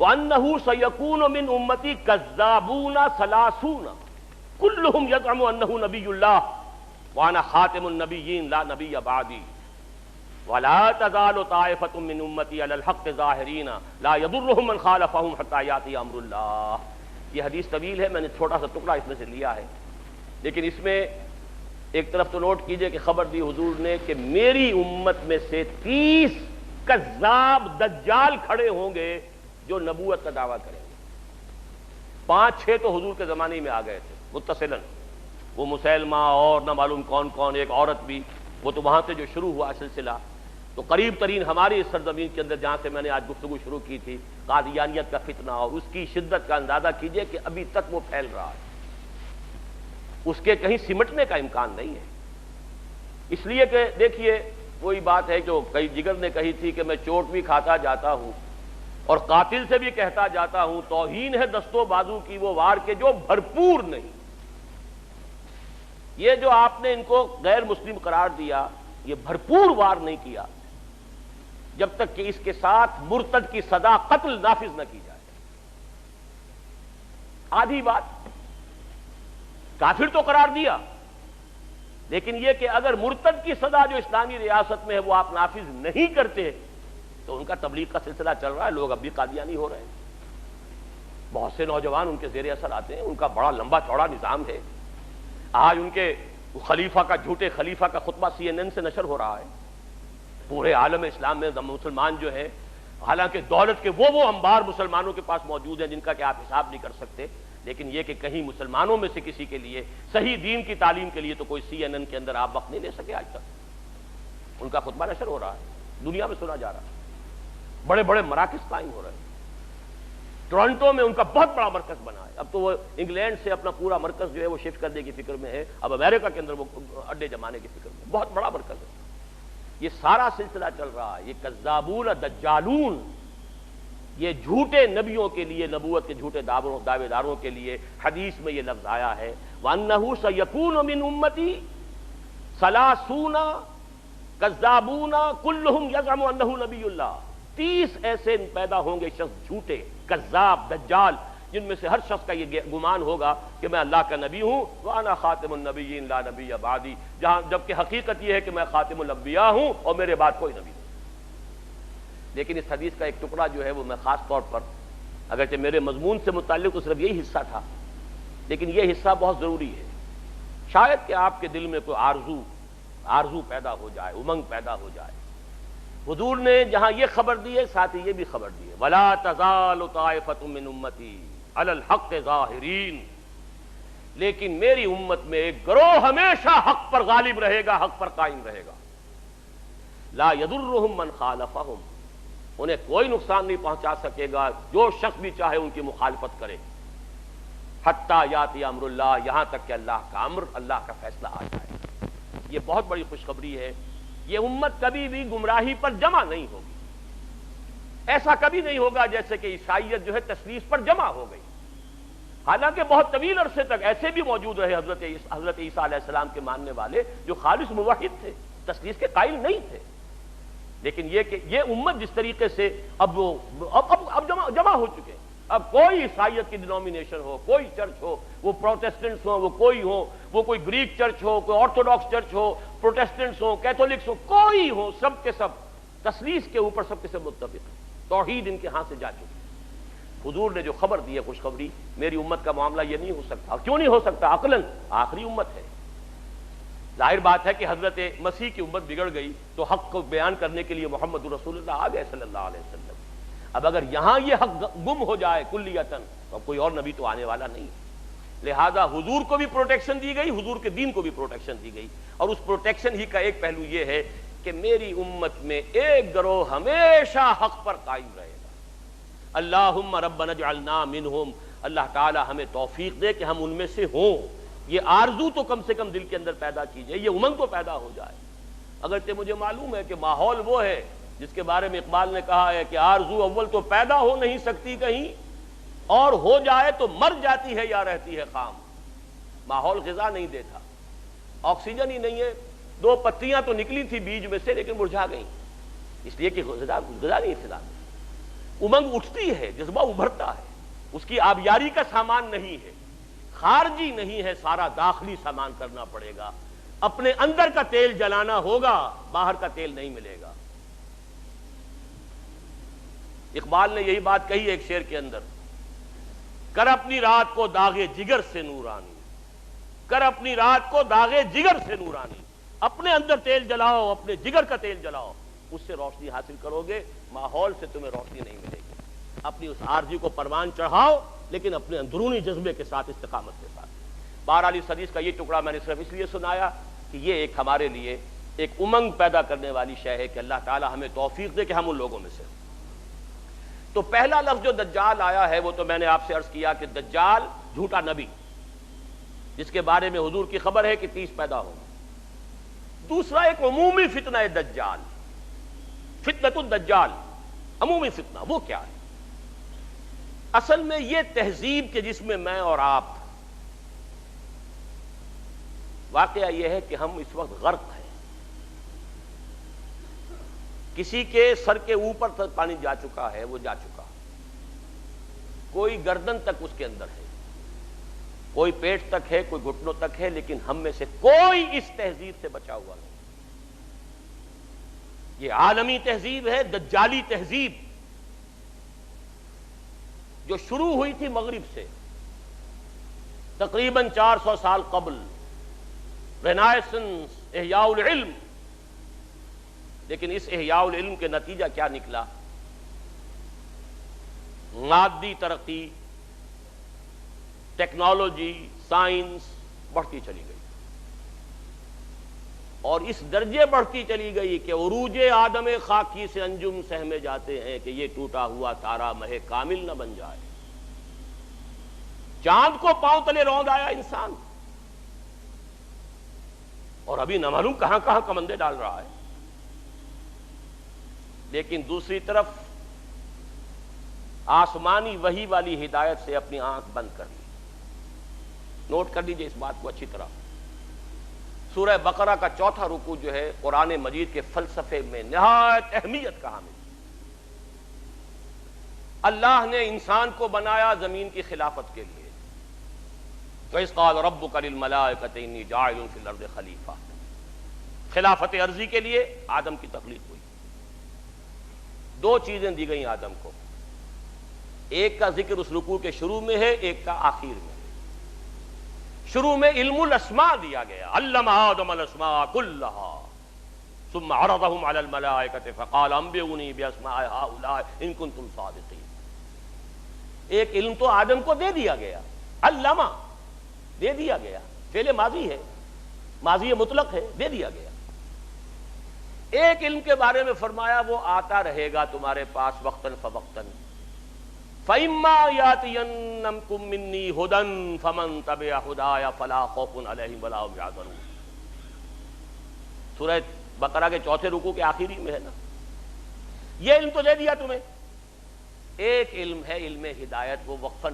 وَأَنَّهُ سَيَكُونُ مِنْ أُمَّتِي كَذَّابُونَ ثَلَاثُونَ كُلُّهُمْ يَزْعُمُ أَنَّهُ نَبِيُّ اللَّهِ وَأَنَا خَاتِمُ النَّبِيِّينَ لَا نَبِيَّ بَعْدِي وَلَا تَزَالُ طَائِفَةٌ مِّنْ أُمَّتِي عَلَى الْحَقِّ ظَاهِرِينَ لَا يَضُرُّهُم مَّنْ خَالَفَهُمْ حَتَّىٰ يَأْتِيَ أَمْرُ اللَّهِ. یہ حدیث طویل ہے، میں نے چھوٹا سا ٹکڑا اس میں سے لیا ہے، لیکن اس میں ایک طرف تو نوٹ کیجئے کہ خبر دی حضور نے کہ میری امت میں سے 30 کذاب دجال کھڑے ہوں گے جو نبوت کا دعویٰ کریں گے. 5-6 تو حضور کے زمانے میں آ گئے تھے متصلاً، وہ مسیلمہ اور نہ معلوم کون کون، ایک عورت بھی، وہ تو وہاں سے جو شروع ہوا سلسلہ. تو قریب ترین ہماری اس سرزمین کے اندر جہاں سے میں نے آج گفتگو شروع کی تھی، قادیانیت کا فتنہ، اور اس کی شدت کا اندازہ کیجئے کہ ابھی تک وہ پھیل رہا ہے، اس کے کہیں سمٹنے کا امکان نہیں ہے. اس لیے کہ دیکھیے وہی بات ہے جو کئی جگر نے کہی تھی کہ میں چوٹ بھی کھاتا جاتا ہوں اور قاتل سے بھی کہتا جاتا ہوں، توہین ہے دست و بازو کی وہ وار کے جو بھرپور نہیں. یہ جو آپ نے ان کو غیر مسلم قرار دیا، یہ بھرپور وار نہیں کیا جب تک کہ اس کے ساتھ مرتد کی سزا قتل نافذ نہ کی جائے. آدھی بات کافر تو قرار دیا، لیکن یہ کہ اگر مرتد کی سزا جو اسلامی ریاست میں ہے وہ آپ نافذ نہیں کرتے تو ان کا تبلیغ کا سلسلہ چل رہا ہے، لوگ اب بھی قادیانی ہو رہے ہیں، بہت سے نوجوان ان کے زیر اثر آتے ہیں، ان کا بڑا لمبا چوڑا نظام ہے. آج ان کے خلیفہ کا، جھوٹے خلیفہ کا خطبہ CNN سے نشر ہو رہا ہے. پورے عالم اسلام میں مسلمان جو ہے، حالانکہ دولت کے وہ انبار مسلمانوں کے پاس موجود ہیں جن کا کہ آپ حساب نہیں کر سکتے، لیکن یہ کہ کہیں مسلمانوں میں سے کسی کے لیے صحیح دین کی تعلیم کے لیے تو کوئی CNN کے اندر آپ وقت نہیں لے سکے. آج تک ان کا خطبہ نشر ہو رہا ہے، دنیا میں سنا جا رہا ہے، بڑے بڑے مراکز قائم ہو رہے ہیں. ٹورنٹو میں ان کا بہت بڑا مرکز بنا ہے. اب تو وہ انگلینڈ سے اپنا پورا مرکز جو ہے وہ شفٹ کرنے کی فکر میں ہے، اب امریکہ کے اندر وہ اڈے جمانے کی فکر میں، بہت بڑا مرکز ہے. یہ سارا سلسلہ چل رہا ہے. یہ کذابون دجالون، یہ جھوٹے نبیوں کے لیے، نبوت کے جھوٹے دعوے داروں کے لیے حدیث میں یہ لفظ آیا ہے، وَأَنَّهُ سَيَكُونُ مِنْ أُمَّتِي 30 كَذَّابُونَ كُلُّهُمْ يَزْعُمُ أَنَّهُ نَبِيُّ اللَّهِ. 30 ایسے پیدا ہوں گے شخص جھوٹے، کذاب، دجال، جن میں سے ہر شخص کا یہ گمان ہوگا کہ میں اللہ کا نبی ہوں، وَأَنَا خَاتِمُ النَّبِيِّينَ لَا نَبِيَّ بَعْدِي، جبکہ حقیقت یہ ہے کہ میں خاتم الانبیاء ہوں اور میرے بعد کوئی نبی نہیں. لیکن اس حدیث کا ایک ٹکڑا جو ہے وہ میں خاص طور پر، اگرچہ میرے مضمون سے متعلق تو صرف یہی حصہ تھا، لیکن یہ حصہ بہت ضروری ہے. شاید کہ آپ کے دل میں کوئی آرزو پیدا ہو جائے، امنگ پیدا ہو جائے. حضور نے جہاں یہ خبر دی ہے، ساتھ ہی یہ بھی خبر دی ہے، وَلَا تَزَالُ طَائِفَةٌ مِّنْ أُمَّتِي عَلَى الْحَقِّ ظَاهِرِينَ، لیکن میری امت میں ایک گروہ ہمیشہ حق پر غالب رہے گا، حق پر قائم رہے گا. لا يضرهم من خالفهم، انہیں کوئی نقصان نہیں پہنچا سکے گا جو شخص بھی چاہے ان کی مخالفت کرے، حتی یاتی امر اللہ، یہاں تک کہ اللہ کا امر، اللہ کا فیصلہ آ جائے. یہ بہت بڑی خوشخبری ہے. یہ امت کبھی بھی گمراہی پر جمع نہیں ہوگی. ایسا کبھی نہیں ہوگا جیسے کہ عیسائیت جو ہے تثلیث پر جمع ہو گئی. حالانکہ بہت طویل عرصے تک ایسے بھی موجود رہے حضرت عیسیٰ علیہ السلام کے ماننے والے جو خالص موحد تھے، تثلیث کے قائل نہیں تھے. لیکن یہ کہ یہ امت جس طریقے سے اب جمع ہو چکے، اب کوئی عیسائیت کی ڈینومینیشن ہو، کوئی چرچ ہو، وہ پروٹیسٹنٹس ہوں، وہ کوئی گریک چرچ ہو، کوئی آرتھوڈاکس چرچ ہو، پروٹیسٹنٹس ہوں، کیتھولکس ہوں، کوئی ہو، سب کے سب تثلیث کے اوپر سب کے سب متفق. توحید ان کے ہاں سے جا چکی. حضور نے جو خبر دی ہے خوشخبری، میری امت کا معاملہ یہ نہیں ہو سکتا. کیوں نہیں ہو سکتا؟ عقلاً آخری امت ہے. ظاہر بات ہے کہ حضرت مسیح کی امت بگڑ گئی تو حق کو بیان کرنے کے لیے محمد رسول اللہ آ گئے صلی اللہ علیہ وسلم. اب اگر یہاں یہ حق گم ہو جائے کلیتاً تو کوئی اور نبی تو آنے والا نہیں. لہذا حضور کو بھی پروٹیکشن دی گئی، حضور کے دین کو بھی پروٹیکشن دی گئی. اور اس پروٹیکشن ہی کا ایک پہلو یہ ہے کہ میری امت میں ایک گروہ ہمیشہ حق پر قائم رہے گا. اللہم ربنا اجعلنا منہم، اللہ تعالی ہمیں توفیق دے کہ ہم ان میں سے ہوں. یہ آرزو تو کم سے کم دل کے اندر پیدا کیجئے، یہ امنگ تو پیدا ہو جائے. اگرچہ مجھے معلوم ہے کہ ماحول وہ ہے جس کے بارے میں اقبال نے کہا ہے کہ آرزو اول تو پیدا ہو نہیں سکتی کہیں، اور ہو جائے تو مر جاتی ہے یا رہتی ہے خام. ماحول غذا نہیں دیتا، آکسیجن ہی نہیں ہے. 2 پتیاں تو نکلی تھی بیج میں سے لیکن مرجھا گئیں، اس لیے کہ غذا نہیں فضا میں. امنگ اٹھتی ہے، جذبہ ابھرتا ہے، اس کی آبیاری کا سامان نہیں ہے، خارجی نہیں ہے، سارا داخلی سامان کرنا پڑے گا، اپنے اندر کا تیل جلانا ہوگا، باہر کا تیل نہیں ملے گا۔ اقبال نے یہی بات کہی ایک شعر کے اندر، کر اپنی رات کو داغے جگر سے نورانی، کر اپنی رات کو داغے جگر سے نورانی، اپنے اندر تیل جلاؤ، اپنے جگر کا تیل جلاؤ، اس سے روشنی حاصل کرو گے، ماحول سے تمہیں روشنی نہیں ملے گی۔ اپنی اس عارضی کو پروان چڑھاؤ، لیکن اپنے اندرونی جذبے کے ساتھ، استقامت کے ساتھ۔ بہرحال اس حدیث کا یہ ٹکڑا میں نے صرف اس لیے سنایا کہ یہ ایک ہمارے لیے ایک امنگ پیدا کرنے والی شے ہے کہ اللہ تعالی ہمیں توفیق دے کہ ہم ان لوگوں میں سے ہوں۔ تو پہلا لفظ جو دجال آیا ہے وہ تو میں نے آپ سے عرض کیا کہ دجال جھوٹا نبی، جس کے بارے میں حضور کی خبر ہے کہ 30 پیدا ہوں۔ دوسرا ایک عمومی فتنہ ہے دجال، فتنۃ الدجال، عمومی فتنہ۔ وہ کیا ہے؟ اصل میں یہ تہذیب کہ جس میں میں اور آپ، واقعہ یہ ہے کہ ہم اس وقت غرق ہیں، کسی کے سر کے اوپر تک پانی جا چکا ہے، وہ جا چکا، کوئی گردن تک اس کے اندر ہے، کوئی پیٹ تک ہے، کوئی گھٹنوں تک ہے، لیکن ہم میں سے کوئی اس تہذیب سے بچا ہوا نہیں۔ یہ عالمی تہذیب ہے، دجالی تہذیب، جو شروع ہوئی تھی مغرب سے تقریباً 400 سال قبل، رینائسنس، احیاء العلم۔ لیکن اس احیاء العلم کے نتیجہ کیا نکلا؟ مادی ترقی، ٹیکنالوجی، سائنس بڑھتی چلی گئی، اور اس درجے بڑھتی چلی گئی کہ عروج آدم خاکی سے انجم سہمے جاتے ہیں کہ یہ ٹوٹا ہوا تارا مہ کامل نہ بن جائے۔ چاند کو پاؤں تلے روند آیا انسان، اور ابھی نہ معلوم کہاں کہاں کمندے ڈال رہا ہے۔ لیکن دوسری طرف آسمانی وحی والی ہدایت سے اپنی آنکھ بند کر لی۔ نوٹ کر لیجئے اس بات کو اچھی طرح، سورہ بقرہ کا 4واں رکوع جو ہے قرآن مجید کے فلسفے میں نہایت اہمیت کا حامل۔ اللہ نے انسان کو بنایا زمین کی خلافت کے لیے، وَإِذْ قَالَ رَبُّكَ لِلْمَلَائِكَةِ إِنِّي جَاعِلٌ فِي الْأَرْضِ خلیفہ، خلافت عرضی کے لیے آدم کی تخلیق ہوئی۔ دو چیزیں دی گئیں آدم کو، ایک کا ذکر اس رکوع کے شروع میں ہے، ایک کا آخر میں۔ شروع میں علم الاسماء دیا گیا، علم آدم الاسماء كلها ثم عرضهم على الملائكة فقال انبئوني باسماء هؤلاء ان كنتم صادقين۔ ایک علم تو آدم کو دے دیا گیا، علمہ دے دیا گیا، فعل ماضی ہے، ماضی مطلق ہے، دے دیا گیا۔ ایک علم کے بارے میں فرمایا وہ آتا رہے گا تمہارے پاس وقتاً فوقتاً، فَإِمَّا يَأْتِيَنَّكُم مِّنِّي هُدًى فَمَن تَبِعَ هُدَايَ فَلَا خَوْفٌ عَلَيْهِمْ وَلَا هُمْ يَحْزَنُونَ۔ سورہ بقرہ کے 4تھے رکوع کے آخری میں ہے نا، یہ علم تو دے دیا تمہیں۔ ایک علم ہے علم ہدایت، وہ وقفاً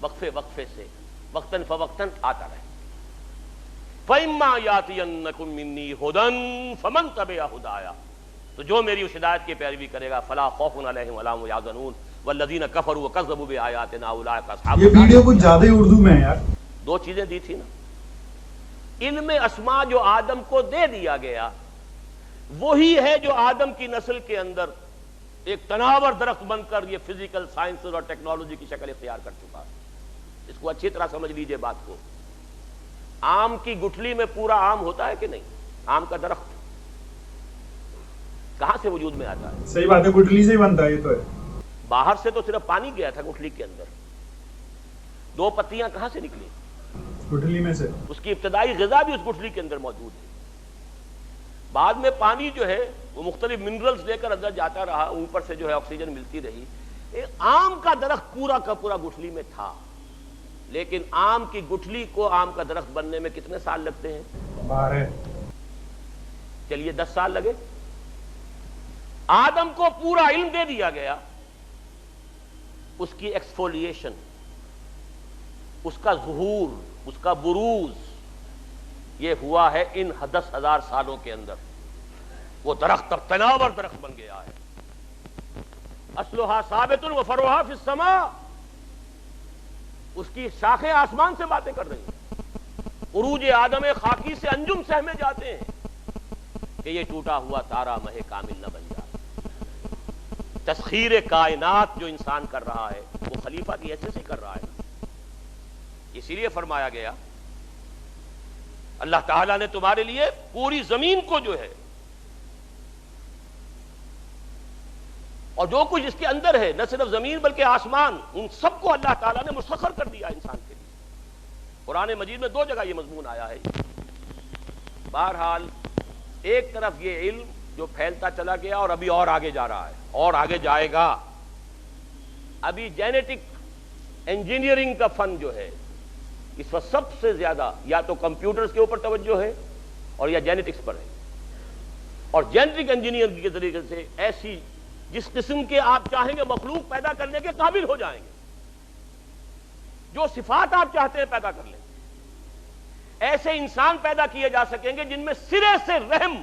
وقفے سے وقتاً فوقتاً آتا رہے۔ فَإِمَّا يَأْتِيَنَّكُم مِّنِّي هُدًى فَمَن تَبِعَ هُدَايَ، تو جو میری اس ہدایت کی پیروی کرے گا فَلَا خَوْفٌ عَلَيْهِمْ وَلَا هُمْ يَحْزَنُونَ وَالَّذِينَ كَفَرُوا وَكَذَّبُوا بِآيَاتِنَا أُولَٰئِكَ أَصْحَابُ یہ ویڈیو کچھ زیادہ ہی اردو میں ہے یار۔ دو چیزیں دی تھی نا، علم اسماء جو آدم کو دے دیا گیا وہی ہے جو آدم کی نسل کے اندر ایک تناور درخت بن کر یہ فزیکل سائنسز اور ٹیکنالوجی کی شکل اختیار کر چکا ہے۔ اس کو اچھی طرح سمجھ لیجئے بات کو۔ آم کی گٹھلی میں پورا آم ہوتا ہے کہ نہیں؟ آم کا درخت کہاں سے وجود میں آتا ہے؟ صحیح بات ہے، گٹھلی سے ہی بنتا ہے، یہ تو ہے۔ باہر سے تو صرف پانی گیا تھا گٹھلی کے اندر، دو پتیاں کہاں سے نکلی؟ گٹھلی میں سے۔ اس کی ابتدائی غذا بھی اس گٹھلی کے اندر موجود ہے۔ بعد میں پانی جو ہے وہ مختلف منرلز لے کر اندر جاتا رہا، اوپر سے جو ہے آکسیجن ملتی رہی۔ آم کا درخت پورا کا پورا گٹھلی میں تھا، لیکن آم کی گٹھلی کو آم کا درخت بننے میں کتنے سال لگتے ہیں؟ 12۔ چلیے 10 سال لگے۔ آدم کو پورا علم دے دیا گیا، اس کی ایکسفولیشن، اس کا ظہور، اس کا بروز یہ ہوا ہے ان 10,000 سالوں کے اندر۔ وہ درخت اب تناور درخت بن گیا ہے۔ اسلحہ ثابت و فروحا فی السماء، اس کی شاخیں آسمان سے باتیں کر رہی ہیں، عروج آدم خاکی سے انجم سہمے جاتے ہیں کہ یہ ٹوٹا ہوا تارا مہ کامل نہ بن جائے۔ تسخیر کائنات جو انسان کر رہا ہے وہ خلیفہ کی حیثیت سے کر رہا ہے، اسی لیے فرمایا گیا اللہ تعالیٰ نے تمہارے لیے پوری زمین کو جو ہے اور جو کچھ اس کے اندر ہے، نہ صرف زمین بلکہ آسمان، ان سب کو اللہ تعالیٰ نے مسخر کر دیا انسان کے لیے۔ قرآن مجید میں 2 جگہ یہ مضمون آیا ہے۔ بہرحال ایک طرف یہ علم جو پھیلتا چلا گیا اور ابھی اور آگے جا رہا ہے اور آگے جائے گا۔ ابھی جینیٹک انجینئرنگ کا فن جو ہے اس وقت سب سے زیادہ یا تو کمپیوٹرز کے اوپر توجہ ہے اور یا جینیٹکس پر ہے، اور جینیٹک انجینئرنگ کے طریقے سے ایسی جس قسم کے آپ چاہیں گے مخلوق پیدا کرنے کے قابل ہو جائیں گے، جو صفات آپ چاہتے ہیں پیدا کر لیں گے، ایسے انسان پیدا کیے جا سکیں گے جن میں سرے سے رحم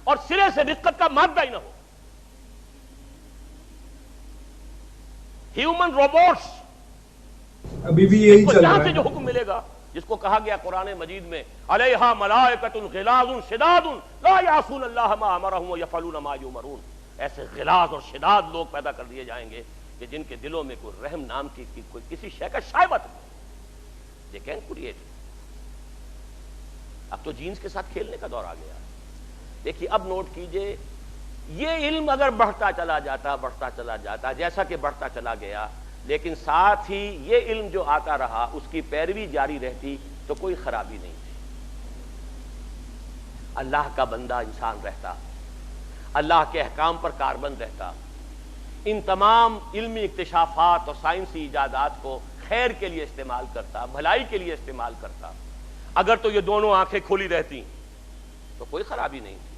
اور سرے سے رقت کا مادہ ہی نہ ہو۔ ہیومن روبوٹس، ابھی بھی یہی چل جہاں رہا سے ہے۔ جو حکم ملے گا جس کو کہا گیا قرآن مجید میں علیہا ملائکۃ غلاظ شداد لا یعصون اللہ ما امرہم ویفعلون ما یؤمرون، ایسے غلاظ اور شداد لوگ پیدا کر دیے جائیں گے کہ جن کے دلوں میں کوئی رحم نام کی کوئی کسی شے کا شائبہ نہیں، دے کین کریٹ۔ اب تو جینز کے ساتھ کھیلنے کا دور آ گیا۔ دیکھیے اب نوٹ کیجئے، یہ علم اگر بڑھتا چلا جاتا جیسا کہ بڑھتا چلا گیا، لیکن ساتھ ہی یہ علم جو آتا رہا اس کی پیروی جاری رہتی تو کوئی خرابی نہیں تھی۔ اللہ کا بندہ انسان رہتا، اللہ کے احکام پر کاربند رہتا، ان تمام علمی اکتشافات اور سائنسی ایجادات کو خیر کے لیے استعمال کرتا، بھلائی کے لیے استعمال کرتا۔ اگر تو یہ دونوں آنکھیں کھلی رہتی تو کوئی خرابی نہیں تھی۔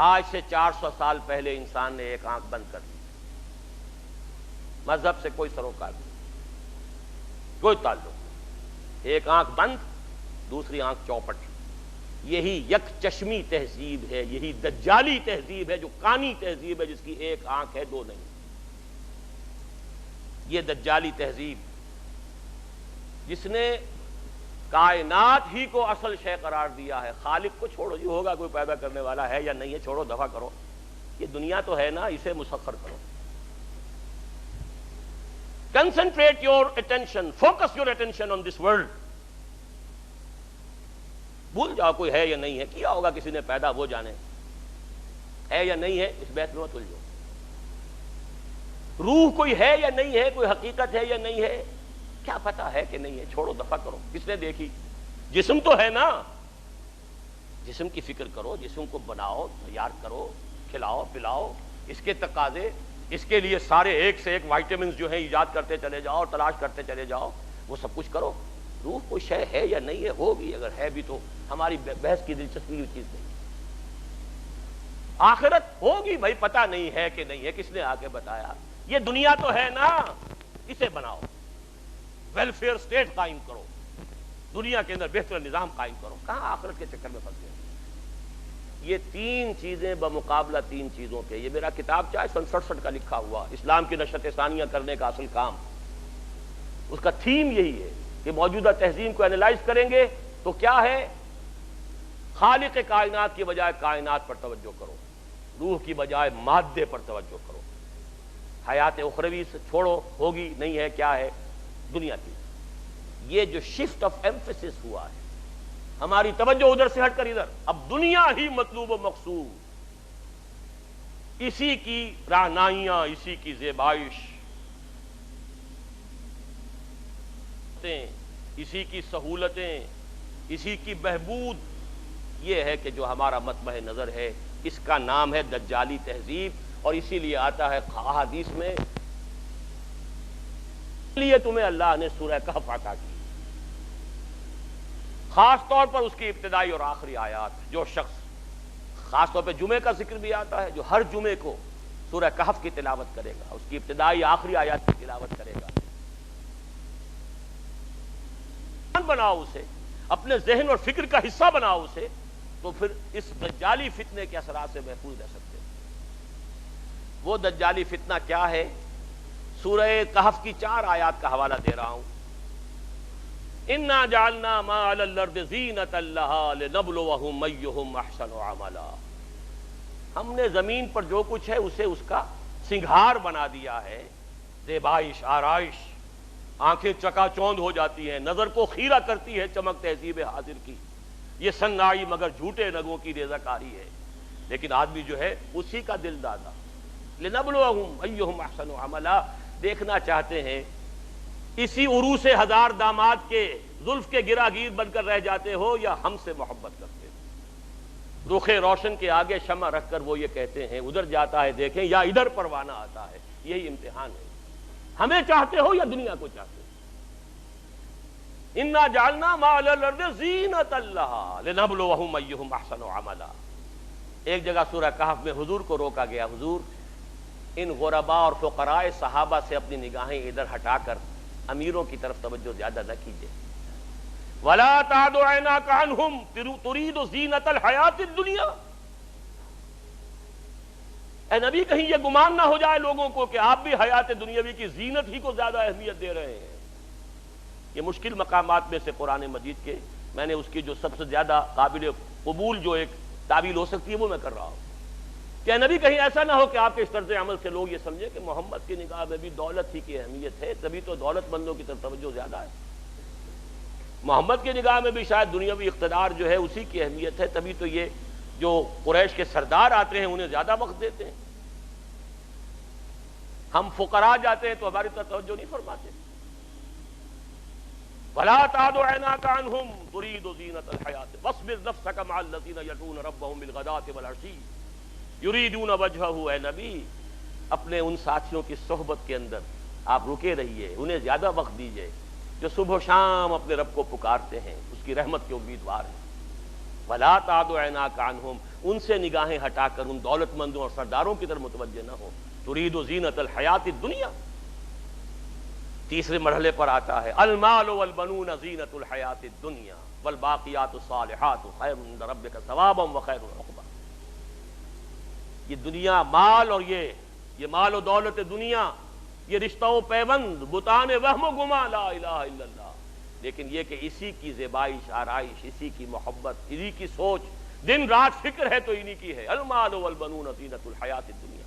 آج سے 400 سال پہلے انسان نے ایک آنکھ بند کر دی، مذہب سے کوئی سروکار نہیں، کوئی تعلق نہیں، ایک آنکھ بند دوسری آنکھ چوپٹ۔ یہی یک چشمی تہذیب ہے، یہی دجالی تہذیب ہے، جو کانی تہذیب ہے جس کی ایک آنکھ ہے دو نہیں۔ یہ دجالی تہذیب جس نے کائنات ہی کو اصل شے قرار دیا ہے، خالق کو چھوڑو، یہ ہوگا کوئی پیدا کرنے والا ہے یا نہیں ہے، چھوڑو دفع کرو، یہ دنیا تو ہے نا، اسے مسخر کرو۔ Concentrate your attention, focus your attention on this world. بھول جاؤ کوئی ہے یا نہیں ہے، کیا ہوگا کسی نے پیدا وہ جانے، ہے یا نہیں ہے اس بحث میں مت الجھو۔ روح کوئی ہے یا نہیں ہے، کوئی حقیقت ہے یا نہیں ہے، کیا پتا ہے کہ نہیں ہے، چھوڑو دفع کرو، کس نے دیکھی؟ جسم تو ہے نا، جسم کی فکر کرو، جسم کو بناؤ، تیار کرو، کھلاؤ پلاؤ، اس کے تقاضے، اس کے لیے سارے ایک سے ایک وائٹامنز جو ہیں ایجاد کرتے چلے جاؤ، تلاش کرتے چلے جاؤ، وہ سب کچھ کرو۔ روح کوئی شے ہے یا نہیں ہے، ہوگی، اگر ہے بھی تو ہماری بحث کی دلچسپی کی چیز نہیں۔ آخرت ہوگی بھائی، پتہ نہیں ہے کہ نہیں ہے، کس نے آ کے بتایا؟ یہ دنیا تو ہے نا، اسے بناؤ، ویلفیئر سٹیٹ قائم کرو، دنیا کے اندر بہتر نظام قائم کرو، کہاں آخرت کے چکر میں پھنس گئے؟ یہ تین چیزیں بمقابلہ تین چیزوں کے، یہ میرا کتاب چاہے 67 کا لکھا ہوا اسلام کی نشرت ثانیہ کرنے کا اصل کام، اس کا تھیم یہی ہے کہ موجودہ تہذیب کو اینالائز کریں گے تو کیا ہے، خالق کائنات کی بجائے کائنات پر توجہ کرو، روح کی بجائے مادے پر توجہ کرو، حیات اخروی سے چھوڑو، ہوگی نہیں ہے، کیا ہے، دنیا کی۔ یہ جو شفٹ آف ایمفیسس ہوا ہے، ہماری توجہ ادھر سے ہٹ کر ادھر، اب دنیا ہی مطلوب و مقصود، اسی کی رہنائیاں، اسی کی زیبائش، اسی کی سہولتیں، اسی کی بہبود، یہ ہے کہ جو ہمارا مطمع نظر ہے، اس کا نام ہے دجالی تہذیب، اور اسی لیے آتا ہے احادیث میں، اس لیے تمہیں اللہ نے سورہ کہف عطا کی، خاص طور پر اس کی ابتدائی اور آخری آیات۔ جو شخص، خاص طور پہ جمعے کا ذکر بھی آتا ہے، جو ہر جمعے کو سورہ کہف کی تلاوت کرے گا، اس کی ابتدائی آخری آیات کی تلاوت کرے گا، بناؤ اسے، اپنے ذہن اور فکر کا حصہ بناؤ اسے، تو پھر اس دجالی فتنے کے اثرات سے محفوظ رہ سکتے ہیں۔ وہ دجالی فتنہ کیا ہے؟ سورہ کہف کی 4 آیات کا حوالہ دے رہا ہوں. انا جعلنا ما علی الارض زینۃ لها لنبلوہم ایہم احسن عملا. ہم نے زمین پر جو کچھ ہے اسے اس کا سنگھار بنا دیا ہے، زیبائش، آرائش. آنکھیں چکا چوند ہو جاتی ہیں، نظر کو خیرہ کرتی ہے چمک تہذیب حاضر کی. یہ صناعی مگر جھوٹے نگوں کی ریزہ کاری ہے. لیکن آدمی جو ہے اسی کا دل دادا. لنبلوہم ایہم احسن عملا. دیکھنا چاہتے ہیں اسی عروس 1000 داماد کے زلف کے گراگیر بن کر رہ جاتے ہو یا ہم سے محبت کرتے ہو. رخ روشن کے آگے شمع رکھ کر وہ یہ کہتے ہیں ادھر جاتا ہے دیکھیں یا ادھر پروانہ آتا ہے. یہی امتحان ہے. ہمیں چاہتے ہو یا دنیا کو چاہتے ہو. انا جعلنا ما علی الارض زینۃ لها لنبلوہم ایہم احسن عملا. ایک جگہ سورہ کہف میں حضور کو روکا گیا، حضور ان غرباء اور فقراء صحابہ سے اپنی نگاہیں ادھر ہٹا کر امیروں کی طرف توجہ زیادہ نہ کیجیے. وَلَا تَعْدُ عَيْنَاكَ عَنْهُمْ تُرِيدُ زِينَةَ الْحَيَاةِ الدُّنْيَا. اے نبی کہیں یہ گمان نہ ہو جائے لوگوں کو کہ آپ بھی حیات دنیاوی کی زینت ہی کو زیادہ اہمیت دے رہے ہیں. یہ مشکل مقامات میں سے قرآن مجید کے میں نے اس کی جو سب سے زیادہ قابل قبول جو ایک تعبیر ہو سکتی ہے وہ میں کر رہا ہوں کہ نبی کہیں ایسا نہ ہو کہ آپ کے اس طرز عمل سے لوگ یہ سمجھیں کہ محمد کی نگاہ میں بھی دولت ہی کی اہمیت ہے، تبھی تو دولت مندوں کی طرف توجہ زیادہ ہے. محمد کی نگاہ میں بھی شاید دنیاوی اقتدار جو ہے اسی کی اہمیت ہے، تبھی تو یہ جو قریش کے سردار آتے ہیں انہیں زیادہ وقت دیتے ہیں. ہم فقراء جاتے ہیں تو ہماری طرف توجہ نہیں فرماتے. وَلَا تَعْدُ عَيْنَاكَ عَنْهُمْ تُرِيدُ زِينَةَ الْحَيَاةِ وَاصْبِرْ نَفْسَكَ مَعَ الَّذِينَ يَدْعُونَ رَبَّهُمْ بِالْغَدَاةِ وَالْعَشِيِّ يُرِيدُونَ وَجْهَهُ. اے نبی اپنے ان ساتھیوں کی صحبت کے اندر آپ رکے رہیے، انہیں زیادہ وقت دیجیے جو صبح و شام اپنے رب کو پکارتے ہیں، اس کی رحمت کے امیدوار ہیں. وَلَا تَعْدُ عَيْنَاكَ عَنْهُمْ. ان سے نگاہیں ہٹا کر ان دولت مندوں اور سرداروں کی طرف متوجہ نہ ہو. تُرِيدُ زِينَةَ الْحَيَاةِ الدُّنْيَا. تیسرے مرحلے پر آتا ہے المال والبنون زینۃ الحیات الدنیا والباقیات الصالحات خیر عند ربک ثوابا وخیر عقبا. یہ دنیا، مال اور یہ مال و دولت دنیا، یہ رشتہ و پیوند، بتان وہم و گما، لا الہ الا اللہ. لیکن یہ کہ اسی کی زیبائش، آرائش، اسی کی محبت، اسی کی سوچ، دن رات فکر ہے تو انہی کی ہے. المال والبنون زینۃ الحیات الدنیا.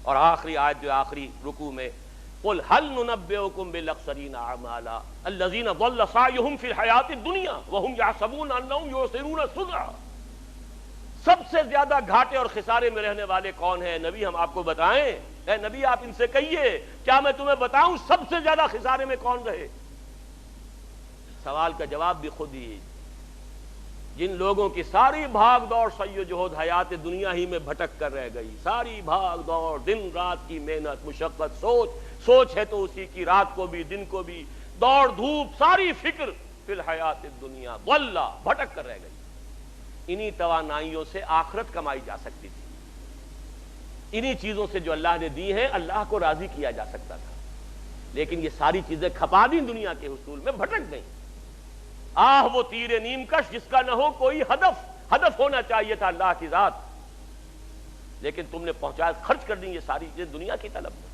اور آخری آیت جو آخری رکوع میں قل هل ننبئكم بالاخسرين اعمالا الذين ضل سعيهم في الحياة الدنيا وهم يحسبون انهم يحسنون صنعا. سب سے زیادہ گھاٹے اور خسارے میں رہنے والے کون ہیں؟ نبی ہم آپ کو بتائیں. اے نبی آپ ان سے کہیے کیا میں تمہیں بتاؤں سب سے زیادہ خسارے میں کون رہے؟ سوال کا جواب بھی خود ہی. جن لوگوں کی ساری بھاگ دوڑ سعی و جہد حیات دنیا ہی میں بھٹک کر رہ گئی، ساری بھاگ دوڑ، دن رات کی محنت، مشقت، سوچ ہے تو اسی کی، رات کو بھی دن کو بھی، دوڑ دھوپ، ساری فکر فی الحیات الدنیا، ضل، بھٹک کر رہ گئی. انہی توانائیوں سے آخرت کمائی جا سکتی تھی. انہی چیزوں سے جو اللہ نے دی ہیں اللہ کو راضی کیا جا سکتا تھا. لیکن یہ ساری چیزیں کھپا دیں دنیا کے حصول میں، بھٹک گئیں. وہ تیر نیم کش جس کا نہ ہو کوئی ہدف ہونا چاہیے تھا اللہ کی ذات، لیکن تم نے پہنچا خرچ کر دی یہ ساری چیزیں دنیا کی طلب میں.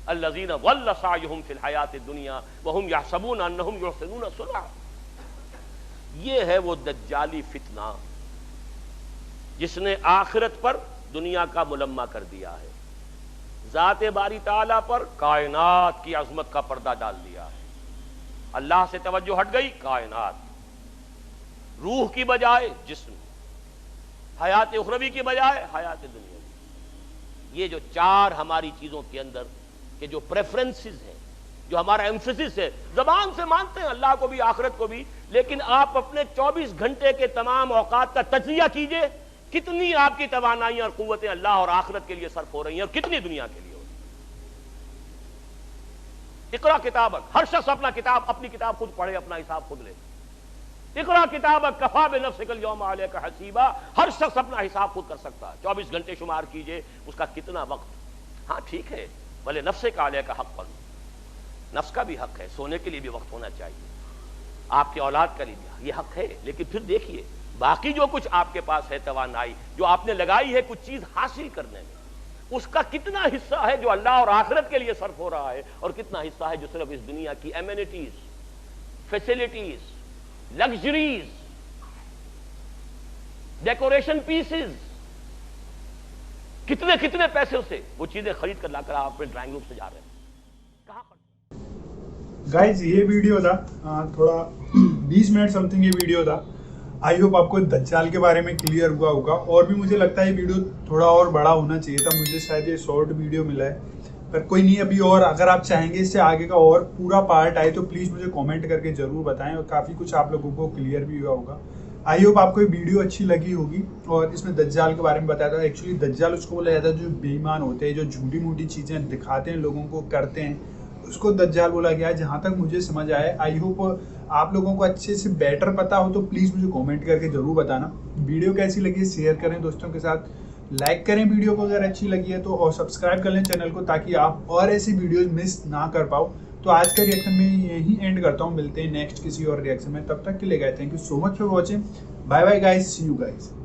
الذین ضل سعیہم فی الحیات الدنیا وہم یحسبون انہم یحسنون صنعا. یہ ہے وہ دجالی فتنہ جس نے آخرت پر دنیا کا ملمہ کر دیا ہے، ذات باری تعالیٰ پر کائنات کی عظمت کا پردہ ڈال دیا ہے. اللہ سے توجہ ہٹ گئی، کائنات، روح کی بجائے جسم، حیات اخروی کی بجائے حیات دنیا. یہ جو 4 ہماری چیزوں کے اندر کہ جو پریفرنسز ہیں، جو ہمارا ایمفیسس ہے، زبان سے مانتے ہیں اللہ کو بھی آخرت کو بھی، لیکن آپ اپنے 24 گھنٹے کے تمام اوقات کا تجزیہ کیجئے، کتنی آپ کی توانائیاں اور قوتیں اللہ اور آخرت کے لیے صرف ہو رہی ہیں اور کتنی دنیا کے لیے ہو رہی ہیں. اقرا کتابک، ہر شخص اپنی کتاب خود پڑھے، اپنا حساب خود لے. اقرا کتابک کفا بنفسک اليوم علیک حسیبا. ہر شخص اپنا حساب خود کر سکتا ہے. 24 گھنٹے شمار کیجئے اس کا کتنا وقت. ہاں ٹھیک ہے، بھلے نفس کا علیہ کا حق پر، نفس کا بھی حق ہے، سونے کے لیے بھی وقت ہونا چاہیے، آپ کی اولاد کا لیے بھی یہ حق ہے. لیکن پھر دیکھیے باقی جو کچھ آپ کے پاس ہے توانائی جو آپ نے لگائی ہے کچھ چیز حاصل کرنے میں، اس کا کتنا حصہ ہے جو اللہ اور آخرت کے لیے صرف ہو رہا ہے اور کتنا حصہ ہے جو صرف اس دنیا کی amenities, facilities, luxuries, decoration pieces, کتنے پیسے سے وہ چیزیں خرید کر لا کر آپ اپنے ڈرائنگ روم سے جا رہے ہیں، کہاں خرچ؟ گائز یہ ویڈیو تھا تھوڑا 20 منٹ سم تھنگ یہ ویڈیو تھا. آئی ہوپ آپ کو دجال کے بارے میں کلیئر ہوا ہوگا. اور بھی مجھے لگتا ہے یہ ویڈیو تھوڑا اور بڑا ہونا چاہیے تھا, مجھے شاید یہ شارٹ ویڈیو ملا ہے, پر کوئی نہیں. ابھی اور اگر آپ چاہیں گے اس سے آگے کا اور پورا پارٹ آئے تو پلیز مجھے کامنٹ کر کے ضرور بتائیں, اور کافی کچھ آپ لوگوں کو کلیئر بھی ہوا ہوگا. آئی ہوپ آپ کو یہ ویڈیو اچھی لگی ہوگی. اور اس میں دجال کے بارے میں بتایا تھا. ایکچولی دجال اس کو بولا جاتا ہے جو بے ایمان ہوتے ہیں, جو جھوٹی موٹی چیزیں دکھاتے ہیں لوگوں کو, کرتے ہیں, اس کو دجال بولا گیا ہے. جہاں تک مجھے سمجھ آیا, آئی ہوپ آپ لوگوں کو اچھے سے بیٹر پتا ہو تو پلیز مجھے کامنٹ کر کے ضرور بتانا. ویڈیو کیسی لگی ہے شیئر کریں دوستوں کے ساتھ, لائک کریں ویڈیو کو اگر اچھی لگی ہے تو, اور سبسکرائب کر لیں چینل کو تاکہ آپ اور ایسی ویڈیوز مس نہ کر پاؤ. تو آج کا ریئیکشن میں یہی اینڈ کرتا ہوں, ملتے ہیں نیکسٹ کسی اور ریئیکشن میں. تب تک کے لیے گئے thank you so much for watching. Bye bye guys, see you guys.